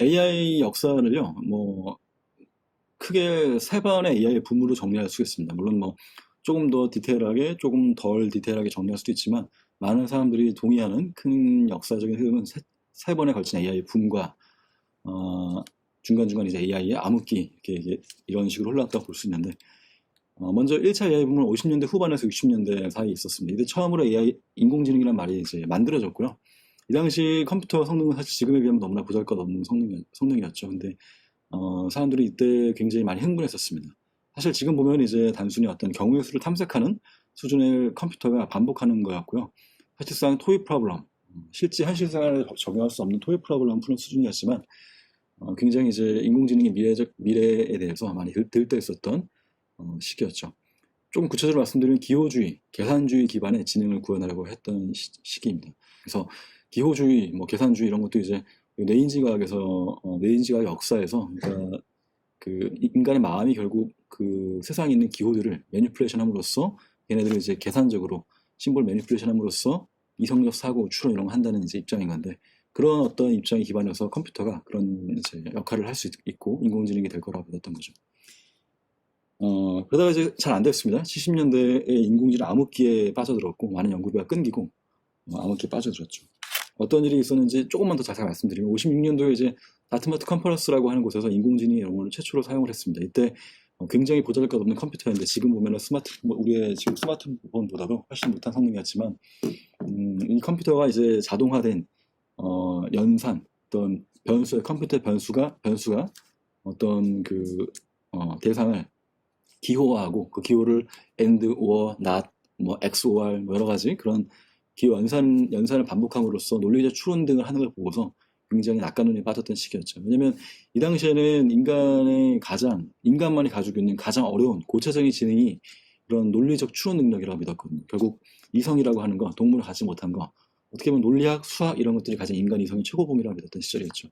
AI 역사를요, 크게 세 번의 AI 붐으로 정리할 수 있습니다. 물론 조금 더 디테일하게, 조금 덜 디테일하게 정리할 수도 있지만, 많은 사람들이 동의하는 큰 역사적인 흐름은 세 번에 걸친 AI 붐과, 중간중간 이제 AI의 암흑기, 이런 식으로 흘러왔다고 볼 수 있는데, 먼저 1차 AI 붐은 50년대 후반에서 60년대 사이에 있었습니다. 이때 처음으로 AI, 인공지능이라는 말이 이제 만들어졌고요. 이 당시 컴퓨터 성능은 사실 지금에 비하면 너무나 보잘것없는 성능이었죠. 근데 사람들이 이때 굉장히 많이 흥분했었습니다. 사실 지금 보면 이제 단순히 어떤 경우의 수를 탐색하는 수준의 컴퓨터가 반복하는 거였고요. 사실상 토이 프로블럼, 실제 현실 생활에 적용할 수 없는 토이 프로블럼 푸는 수준이었지만, 굉장히 이제 인공지능의 미래에 대해서 많이 들떠 있었던 시기였죠. 조금 구체적으로 말씀드리면 기호주의, 계산주의 기반의 지능을 구현하려고 했던 시기입니다. 그래서 기호주의, 계산주의 이런 것도 이제 뇌인지과학에서 뇌인지과학 역사에서, 그러니까 그 인간의 마음이 결국 그 세상에 있는 기호들을 매니플레이션함으로써 얘네들을 이제 계산적으로 심볼 매니플레이션함으로써 이성적 사고, 추론 이런 거 한다는 이제 입장인 건데, 그런 어떤 입장에 기반해서 컴퓨터가 그런 이제 역할을 할 수 있고 인공지능이 될 거라고 믿었던 거죠. 그러다가 이제 잘 안 됐습니다. 70년대에 인공지능 암흑기에 빠져들었고, 많은 연구비가 끊기고, 암흑기에 빠져들었죠. 어떤 일이 있었는지 조금만 더 자세히 말씀드리면, 56년도에 이제 다트머트 컨퍼런스라고 하는 곳에서 인공지능 영어를 최초로 사용을 했습니다. 이때 굉장히 보잘것없는 컴퓨터였는데, 지금 보면은 우리의 지금 스마트폰보다도 훨씬 못한 성능이었지만, 이 컴퓨터가 이제 자동화된, 연산, 어떤 컴퓨터의 변수가 어떤 대상을 기호화하고 그 기호를 and, or, not, XOR 여러 가지 그런 기호 연산을 반복함으로써 논리적 추론 등을 하는 걸 보고서 굉장히 낙관론에 빠졌던 시기였죠. 왜냐면 이 당시에는 인간만이 가지고 있는 가장 어려운 고차적인 지능이 그런 논리적 추론 능력이라고 믿었거든요. 결국 이성이라고 하는 거, 동물을 가지 못한 거, 어떻게 보면 논리학, 수학 이런 것들이 가진 인간 이성의 최고봉이라고 믿었던 시절이었죠.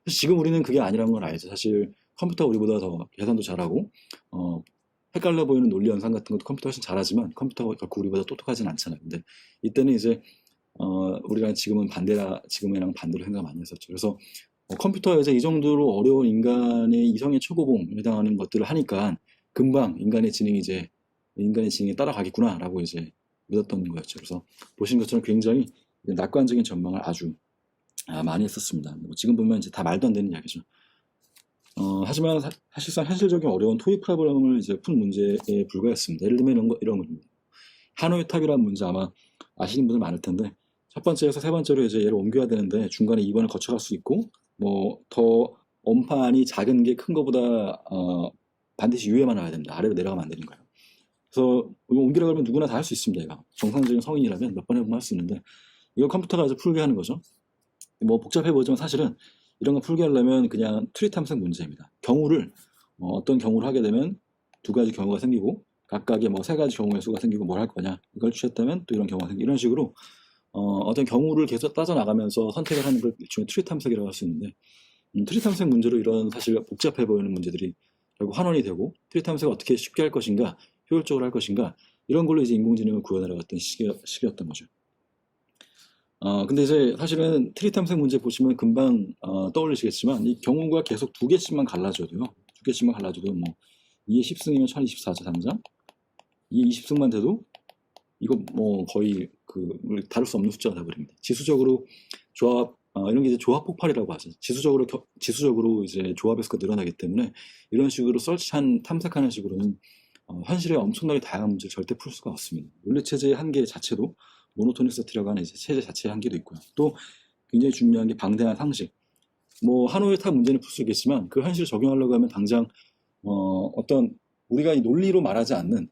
사실 지금 우리는 그게 아니라는 걸 알죠. 사실 컴퓨터가 우리보다 더 계산도 잘하고, 헷갈려 보이는 논리 연산 같은 것도 컴퓨터 훨씬 잘하지만 컴퓨터가 결코 우리보다 똑똑하진 않잖아요. 근데 이때는 이제 우리가 지금이랑 반대로 생각 많이 했었죠. 그래서 컴퓨터가 이제 이 정도로 어려운 인간의 이성의 최고봉에 해당하는 것들을 하니까 금방 인간의 지능에 따라가겠구나라고 이제 믿었던 거였죠. 그래서 보신 것처럼 굉장히 낙관적인 전망을 아주 많이 했었습니다. 지금 보면 이제 다 말도 안 되는 이야기죠. 하지만 사실상 현실적인 어려운 토익 프로그램을 이제 푼 문제에 불과했습니다. 예를 들면 이런 겁니다. 하노이 탑이라는 문제 아마 아시는 분들 많을 텐데, 첫 번째에서 세 번째로 이제 얘를 옮겨야 되는데 중간에 2번을 거쳐갈 수 있고, 더 엄판이 작은 게 큰 거보다 반드시 위에만 와야 됩니다. 아래로 내려가면 안 되는 거예요. 그래서 이거 옮기라고 하면 누구나 다 할 수 있습니다. 얘가 정상적인 성인이라면 몇 번 해보면 할 수 있는데, 이거 컴퓨터가 아주 풀게 하는 거죠. 복잡해 보이지만 사실은 이런 거 풀게 하려면 그냥 트리 탐색 문제입니다. 경우를 어떤 경우를 하게 되면 두 가지 경우가 생기고, 각각의 세 가지 경우의 수가 생기고 뭘 할 거냐, 이걸 취했다면 또 이런 경우가 생기고, 이런 식으로 어떤 경우를 계속 따져나가면서 선택을 하는 걸 일종의 트리 탐색이라고 할 수 있는데, 트리 탐색 문제로 이런 사실 복잡해 보이는 문제들이 결국 환원이 되고, 트리 탐색을 어떻게 쉽게 할 것인가, 효율적으로 할 것인가, 이런 걸로 이제 인공지능을 구현하려던 시기였던 거죠. 근데 이제 사실은 트리 탐색 문제 보시면 금방 떠올리시겠지만, 이 경우가 계속 두 개씩만 갈라져도요. 2의 10승이면 1024죠, 당장. 2의 20승만 돼도 이거 거의 우리 다룰 수 없는 숫자가 돼버립니다. 지수적으로 이런 게 이제 조합 폭발이라고 하죠. 지수적으로 이제 조합의 수가 늘어나기 때문에 이런 식으로 탐색하는 식으로는 현실에 엄청나게 다양한 문제를 절대 풀 수가 없습니다. 논리체제의 한계 자체도 모노토니시티라고 하는 이제 체제 자체의 한계도 있고요. 또 굉장히 중요한 게 방대한 상식. 하노이 탑 문제는 풀 수 있겠지만 그 현실을 적용하려고 하면 당장 어떤 우리가 이 논리로 말하지 않는,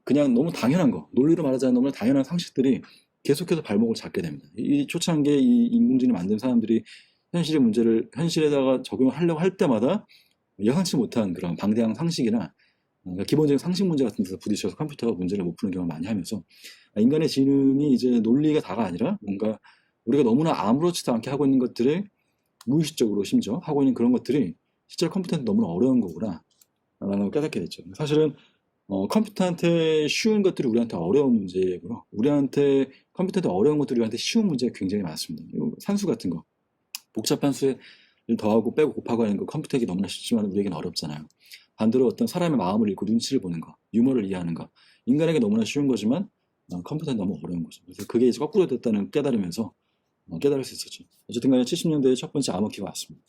그냥 너무 당연한 거, 논리로 말하지 않는 너무 당연한 상식들이 계속해서 발목을 잡게 됩니다. 이 초창기에 이 인공지능을 만든 사람들이 현실에다가 적용을 하려고 할 때마다 예상치 못한 그런 방대한 상식이나 기본적인 상식 문제 같은 데서 부딪혀서 컴퓨터가 문제를 못 푸는 경우를 많이 하면서, 인간의 지능이 이제 논리가 다가 아니라 뭔가 우리가 너무나 아무렇지도 않게 하고 있는 것들을 무의식적으로 심지어 하고 있는 그런 것들이 실제로 컴퓨터한테 너무나 어려운 거구나 라는 걸 깨닫게 됐죠. 사실은 컴퓨터한테 쉬운 것들이 우리한테 어려운 문제고요. 컴퓨터한테 어려운 것들이 우리한테 쉬운 문제가 굉장히 많습니다. 산수 같은 거, 복잡한 수를 더하고 빼고 곱하고 하는 거 컴퓨터에게 너무나 쉽지만 우리에게는 어렵잖아요. 반대로 어떤 사람의 마음을 읽고 눈치를 보는 거, 유머를 이해하는 거, 인간에게 너무나 쉬운 거지만 컴퓨터는 너무 어려운 거죠. 그래서 그게 이제 거꾸로 됐다는 깨달으면서 깨달을 수 있었죠. 어쨌든 간에 70년대에 첫 번째 암흑기가 왔습니다.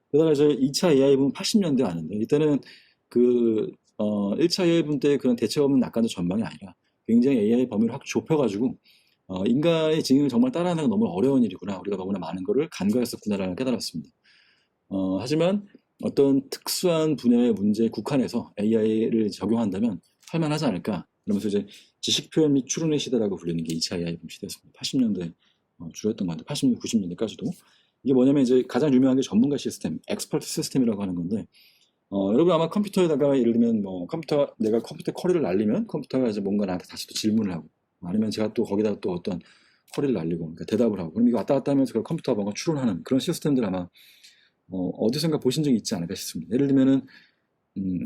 그러다가 이제 2차 AI 붐 80년대 왔는데 이때는 그 1차 AI 붐 때 그런 대책 없는 낙관적 전망이 아니라 굉장히 AI 범위를 확 좁혀가지고 인간의 지능을 정말 따라하는 건 너무 어려운 일이구나. 우리가 너무나 많은 거를 간과했었구나라는 깨달았습니다. 하지만 어떤 특수한 분야의 문제에 국한해서 AI를 적용한다면 할만하지 않을까. 그러면서 이제 지식 표현 및 추론의 시대라고 불리는 게 2차 AI 붐 시대였습니다. 80년대 주였던 건데 80년, 90년대까지도. 이게 뭐냐면 이제 가장 유명한 게 전문가 시스템, 엑스퍼트 시스템이라고 하는 건데 여러분 아마 컴퓨터에다가 예를 들면 뭐 내가 컴퓨터 쿼리를 날리면 컴퓨터가 이제 뭔가 나한테 다시 또 질문을 하고 아니면 제가 또 거기다가 또 어떤 쿼리를 날리고 그러니까 대답을 하고 그럼 이거 왔다 갔다 하면서 그 컴퓨터가 뭔가 추론하는 그런 시스템들 아마 어디선가 보신 적이 있지 않을까 싶습니다. 예를 들면은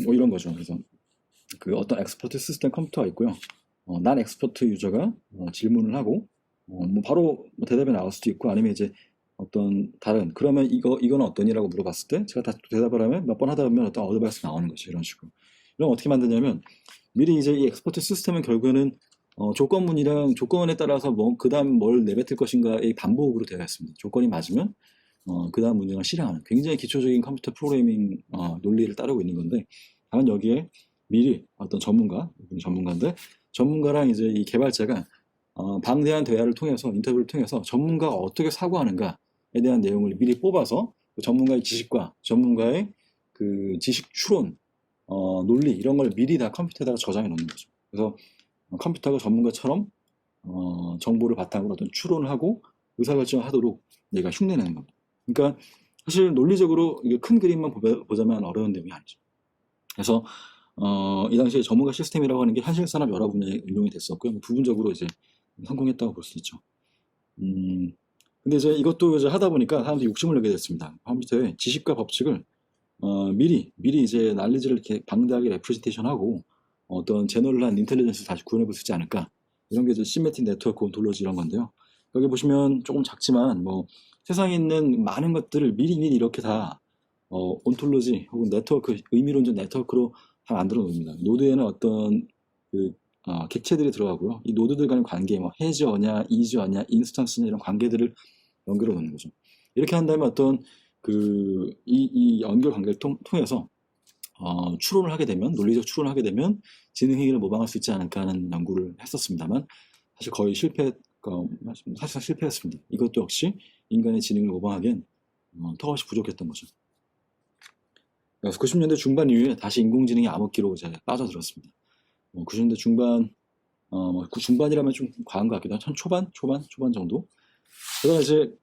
뭐 이런 거죠. 그래서 그 어떤 엑스퍼트 시스템 컴퓨터가 있고요. 난 엑스퍼트 유저가 질문을 하고 뭐 바로 뭐 대답이 나올 수도 있고 아니면 이제 어떤 다른 그러면 이거는 어떠니라고 물어봤을 때 제가 다시 대답을 하면 몇 번 하다 보면 어떤 어드바이스가 나오는 거죠. 이런 식으로. 이런 어떻게 만드냐면 미리 이제 이 엑스퍼트 시스템은 결국에는 조건문이랑 조건에 따라서 뭐 그다음 뭘 내뱉을 것인가의 반복으로 되어 있습니다. 조건이 맞으면 그다음 문제를 실행하는 굉장히 기초적인 컴퓨터 프로그래밍 논리를 따르고 있는 건데 다만 여기에 미리 어떤 전문가인데 전문가랑 이제 이 개발자가 방대한 대화를 통해서 인터뷰를 통해서 전문가가 어떻게 사고하는가에 대한 내용을 미리 뽑아서 그 전문가의 지식과 전문가의 그 지식 추론, 논리 이런 걸 미리 다 컴퓨터에다가 저장해 놓는 거죠. 그래서 컴퓨터가 전문가처럼 정보를 바탕으로 어떤 추론을 하고 의사결정을 하도록 얘가 흉내내는 겁니다. 그러니까 사실 논리적으로 이게 큰 그림만 보자면 어려운 내용이 아니죠. 그래서 이 당시에 전문가 시스템이라고 하는 게 현실 산업 여러 분야에 응용이 됐었고요. 뭐 부분적으로 이제 성공했다고 볼 수 있죠. 근데 이제 이것도 이제 하다 보니까 사람들이 욕심을 내게 됐습니다. 컴퓨터에 지식과 법칙을 미리 이제 난리지를 이렇게 방대하게 레프레젠테이션하고 어떤 제너럴한 인텔리전스를 다시 구현해 볼 수 있지 않을까. 이런 게 이제 시메틱 네트워크 온톨로지 이런 건데요. 여기 보시면 조금 작지만 뭐 세상에 있는 많은 것들을 미리 이렇게 다 온톨로지 혹은 네트워크, 의미론적 네트워크로 다 만들어 놓습니다. 노드에는 어떤 그 객체들이 들어가고요. 이 노드들 간의 관계, 뭐 해저냐, 이저냐, 인스턴스냐 이런 관계들을 연결해 놓는 거죠. 이렇게 한다면 어떤 이 연결 관계를 통해서 추론을 하게 되면 논리적 추론을 하게 되면 지능 행위를 모방할 수 있지 않을까 하는 연구를 했었습니다만 사실 거의 사실상 실패했습니다. 이것도 역시 인간의 지능을 모방하기엔 턱없이 부족했던 거죠. 그래서 90년대 중반 이후에 다시 인공지능이 암흑기로 이제 빠져들었습니다. 90년대 중반, 중반이라면 좀 과한 것 같기도 하고, 초반 정도. 그러다 이제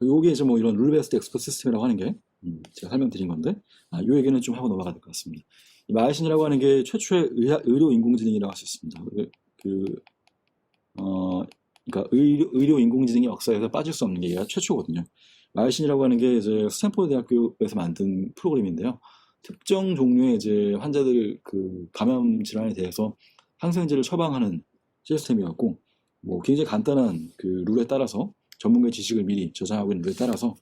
요게 이제 뭐 이런 룰 베이스드 엑스퍼트 시스템이라고 하는 게, 제가 설명드린 건데, 요 얘기는 좀 하고 넘어가야 될 것 같습니다. 이 마이신이라고 하는 게 최초의 의료 인공지능이라고 할 수 있습니다. 그러니까 의료 인공지능의 역사에서 빠질 수 없는 게 얘가 최초거든요. 마이신이라고 하는 게 이제 스탠포드 대학교에서 만든 프로그램인데요. 특정 종류의 이제 환자들 감염 질환에 대해서 항생제를 처방하는 시스템이었고, 뭐 굉장히 간단한 룰에 따라서 전문가의 지식을 미리 저장하고 있는 룰에 따라서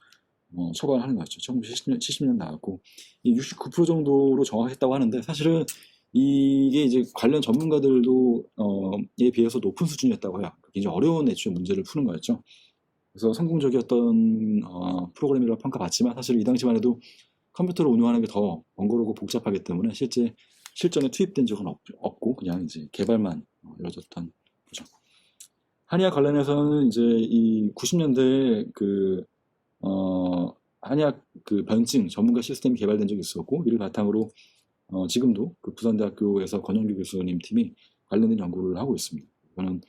처방을 하는 거였죠. 1970년 나왔고, 이 69% 정도로 정확했다고 하는데 사실은 이게 이제 관련 전문가들도 에 비해서 높은 수준이었다고 해요. 굉장히 어려운 애초에 문제를 푸는 거였죠. 그래서 성공적이었던 프로그램이라고 평가받지만 사실 이 당시만 해도 컴퓨터를 운영하는 게 더 번거롭고 복잡하기 때문에 실제 실전에 투입된 적은 없고 그냥 이제 개발만 이루어졌던 거죠. 한의학 관련해서는 이제 이 90년대에 한의학 변증 전문가 시스템이 개발된 적이 있었고 이를 바탕으로 지금도 부산대학교에서 권영규 교수님 팀이 관련된 연구를 하고 있습니다. 이거는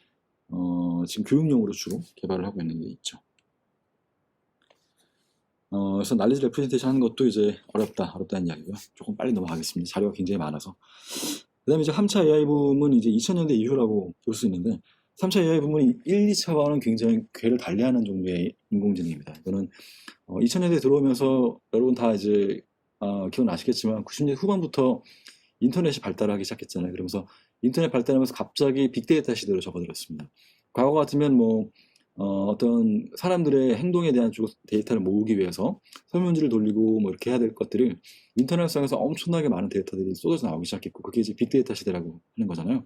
지금 교육용으로 주로 개발을 하고 있는 게 있죠. 그래서 난리지 레프레젠테이션 하는 것도 이제 어렵다는 이야기고요. 조금 빨리 넘어가겠습니다. 자료가 굉장히 많아서. 그 다음에 이제 3차 AI 붐은 이제 2000년대 이후라고 볼 수 있는데 3차 AI 붐은 1, 2차와는 굉장히 궤를 달리하는 종류의 인공지능입니다. 이거는 2000년대 들어오면서 여러분 다 이제 기억나시겠지만 90년대 후반부터 인터넷이 발달하기 시작했잖아요. 그러면서 인터넷 발달하면서 갑자기 빅데이터 시대로 접어들었습니다. 과거 같으면 뭐 어떤 사람들의 행동에 대한 쪽 데이터를 모으기 위해서 설문지를 돌리고 뭐 이렇게 해야 될 것들을 인터넷상에서 엄청나게 많은 데이터들이 쏟아져 나오기 시작했고, 그게 이제 빅데이터 시대라고 하는 거잖아요.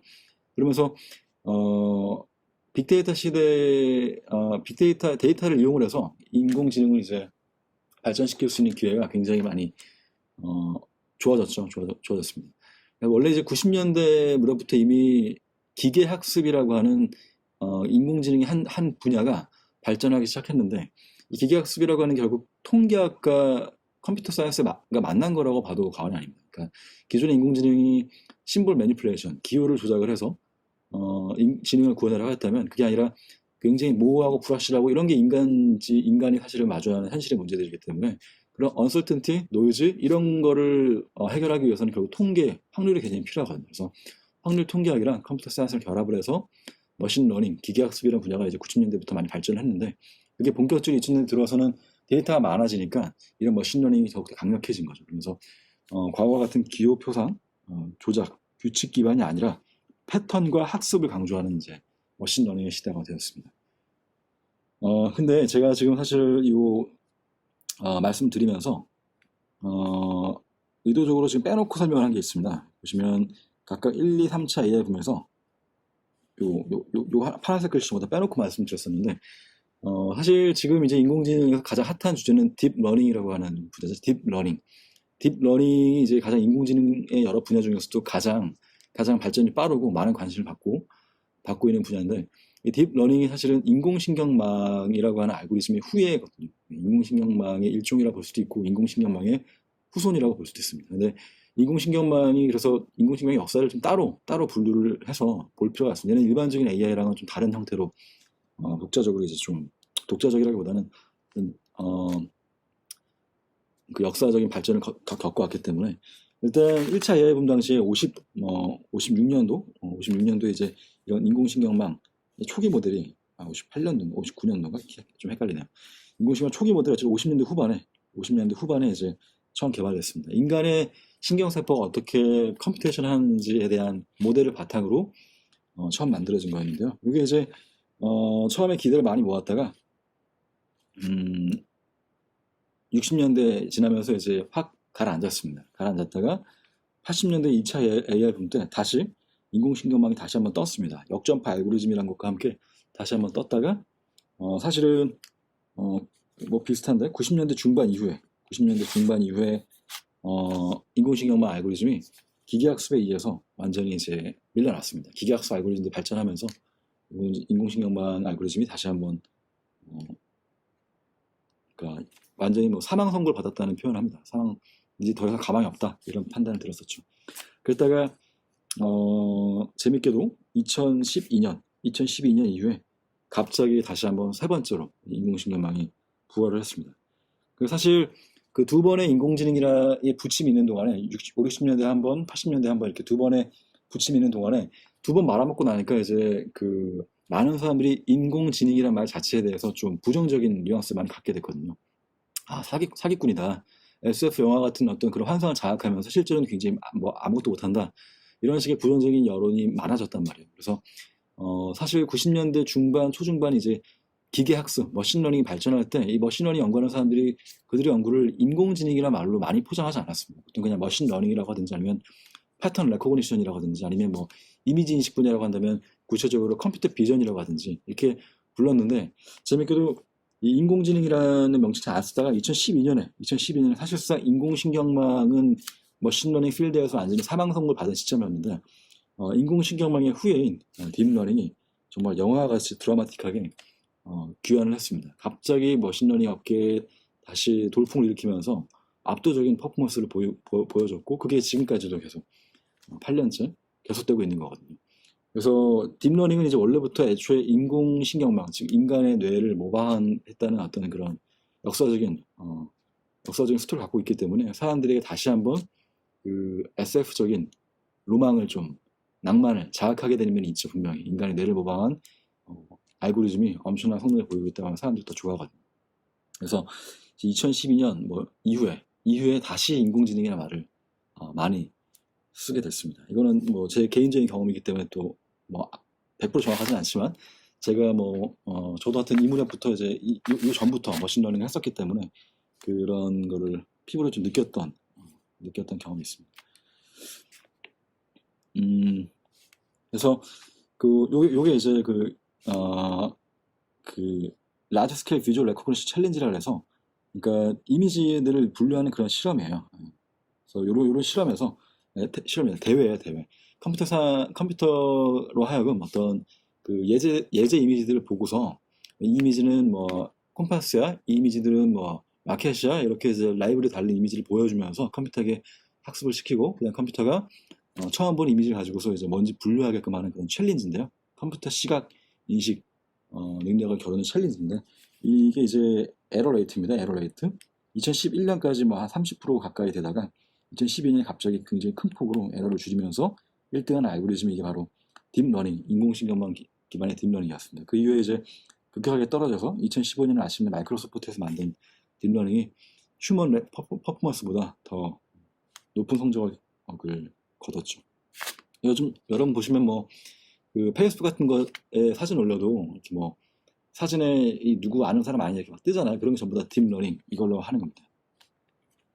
그러면서 빅데이터 시대, 데이터를 이용을 해서 인공지능을 이제 발전시킬 수 있는 기회가 굉장히 많이 어, 좋아졌습니다. 원래 이제 90년대 무렵부터 이미 기계학습이라고 하는 인공지능의 한 분야가 발전하기 시작했는데, 이 기계학습이라고 하는 게 결국 통계학과 컴퓨터 사이언스가 만난 거라고 봐도 과언이 아닙니다. 그러니까 기존의 인공지능이 심볼 매니플레이션, 기호를 조작을 해서 지능을 구현하려고 했다면, 그게 아니라 굉장히 모호하고 불확실하고 이런 게 인간이 사실을 마주하는 현실의 문제들이기 때문에, 그런 언설튼티, 노이즈 이런 거를 해결하기 위해서는 결국 통계, 확률의 개념이 필요하거든요. 그래서 확률 통계학이랑 컴퓨터 사이언스를 결합을 해서 머신러닝, 기계학습이라는 분야가 이제 90년대부터 많이 발전을 했는데, 그게 본격적으로 2000년대 들어와서는 데이터가 많아지니까 이런 머신러닝이 더욱더 강력해진 거죠. 그래서 과거와 같은 기호 표상, 조작, 규칙 기반이 아니라 패턴과 학습을 강조하는 이제 머신러닝의 시대가 되었습니다. 근데 제가 지금 사실 이 말씀드리면서 의도적으로 지금 빼놓고 설명을 한 게 있습니다. 보시면 각각 1, 2, 3차 AI 보면서 요 파란색 글씨보다 빼놓고 말씀드렸었는데, 사실 지금 이제 인공지능에서 가장 핫한 주제는 딥러닝이라고 하는 분야죠. 딥러닝. 딥러닝이 이제 가장 인공지능의 여러 분야 중에서도 가장 발전이 빠르고 많은 관심을 받고 있는 분야인데, 이 딥러닝이 사실은 인공신경망이라고 하는 알고리즘의 후예거든요. 인공신경망의 일종이라고 볼 수도 있고 인공신경망의 후손이라고 볼 수도 있습니다. 근데 그래서 인공신경의 역사를 좀 따로 분류를 해서 볼 필요가 있습니다. 얘는 일반적인 AI랑은 좀 다른 형태로 독자적으로 이제 좀 독자적이라기보다는 그 역사적인 발전을 겪어왔기 때문에, 일단 1차 AI 붐 당시에 56년도에 이제 이런 인공신경망 초기 모델이 58년도, 59년도인가 좀 헷갈리네요. 인공신경 초기 모델이 50년대 후반에 이제 처음 개발됐습니다. 인간의 신경세포가 어떻게 컴퓨테이션 하는지에 대한 모델을 바탕으로 처음 만들어진 거였는데요. 이게 이제 처음에 기대를 많이 모았다가 60년대 지나면서 이제 확 가라앉았습니다. 가라앉았다가 80년대 2차 AI 붐 때 다시 인공신경망이 다시 한번 떴습니다. 역전파 알고리즘이라는 것과 함께 다시 한번 떴다가 사실은 뭐 비슷한데 90년대 중반 이후에 인공신경망 알고리즘이 기계학습에 의해서 완전히 이제 밀려났습니다. 기계학습 알고리즘이 발전하면서 인공신경망 알고리즘이 다시 한번 그러니까 완전히 뭐 사망 선고를 받았다는 표현을 합니다. 이제 더 이상 가망이 없다, 이런 판단을 들었었죠. 그랬다가 재밌게도 2012년 이후에 갑자기 다시 한번 세 번째로 인공신경망이 부활을 했습니다. 사실 그 두 번의 인공지능이라의 부침이 있는 동안에 60년대 한 번, 80년대 한 번 이렇게 두 번의 부침이 있는 동안에 두 번 말아먹고 나니까 이제 그 많은 사람들이 인공지능이란 말 자체에 대해서 좀 부정적인 뉘앙스를 많이 갖게 됐거든요. 사기꾼이다. SF 영화 같은 어떤 그런 환상을 자극하면서 실제로는 굉장히 뭐 아무것도 못한다, 이런 식의 부정적인 여론이 많아졌단 말이에요. 그래서 사실 90년대 중반, 초중반 이제 기계학습, 머신러닝이 발전할 때 이 머신러닝 연구하는 사람들이 그들의 연구를 인공지능이라는 말로 많이 포장하지 않았습니다. 보통 그냥 머신러닝이라고 하든지 아니면 패턴 레코그니션이라고 하든지 아니면 뭐 이미지 인식 분야라고 한다면 구체적으로 컴퓨터 비전이라고 하든지 이렇게 불렀는데, 재밌게도 이 인공지능이라는 명칭을 안 쓰다가 2012년에 사실상 인공신경망은 머신러닝 필드에서 완전히 사망 선고를 받은 시점이었는데, 인공신경망의 후예인 딥러닝이 정말 영화같이 드라마틱하게 귀환을 했습니다. 갑자기 머신러닝 업계에 다시 돌풍을 일으키면서 압도적인 퍼포먼스를 보여줬고, 그게 지금까지도 계속 8년째 계속되고 있는 거거든요. 그래서 딥러닝은 이제 원래부터 애초에 인공신경망, 즉 인간의 뇌를 모방했다는 어떤 그런 역사적인 스토리를 갖고 있기 때문에 사람들에게 다시 한번 그 SF적인 로망을 좀, 낭만을 자극하게 되는 면이 있죠. 분명히 인간의 뇌를 모방한 알고리즘이 엄청난 성능을 보이고 있다고 하면 사람들이 더 좋아하거든요. 그래서 2012년 뭐 이후에 다시 인공지능이라는 말을 많이 쓰게 됐습니다. 이거는 뭐 제 개인적인 경험이기 때문에 또 뭐 100% 정확하진 않지만 제가 저도 하여튼 이 무렵부터 이제 이 전부터 머신러닝을 했었기 때문에 그런 거를 피부로 좀 느꼈던 경험이 있습니다. 그래서 요게 이제 라지 스케일 비주얼 레코그니션 챌린지라 해서, 그러니까 이미지들을 분류하는 그런 실험이에요. 그래서 요런 실험에서, 실험이에요. 대회예요, 대회. 컴퓨터로 하여금 어떤 예제 이미지들을 보고서, 이 이미지는 콤파스야, 이 이미지들은 마켓이야, 이렇게 이제 라이브러리 달린 이미지를 보여주면서 컴퓨터에게 학습을 시키고, 그냥 컴퓨터가 처음 본 이미지를 가지고서 이제 뭔지 분류하게끔 하는 그런 챌린지인데요. 컴퓨터 시각 인식 능력을 겨루는 챌린지인데, 이게 이제 에러 레이트입니다. 에러 레이트. 2011년까지 한 30% 가까이 되다가 2012년에 갑자기 굉장히 큰 폭으로 에러를 줄이면서 1등한 알고리즘이 이게 바로 딥러닝, 인공신경망 기반의 딥러닝이었습니다. 그 이후에 이제 급격하게 떨어져서 2015년 아침에 마이크로소프트에서 만든 딥러닝이 휴먼 퍼포먼스보다 더 높은 성적을 거뒀죠. 요즘 여러분 보시면 페이스북 같은 거에 사진 올려도 이렇게 사진에 누구 아는 사람 아니냐 이렇게 막 뜨잖아요. 그런 게 전부 다 딥러닝 이걸로 하는 겁니다.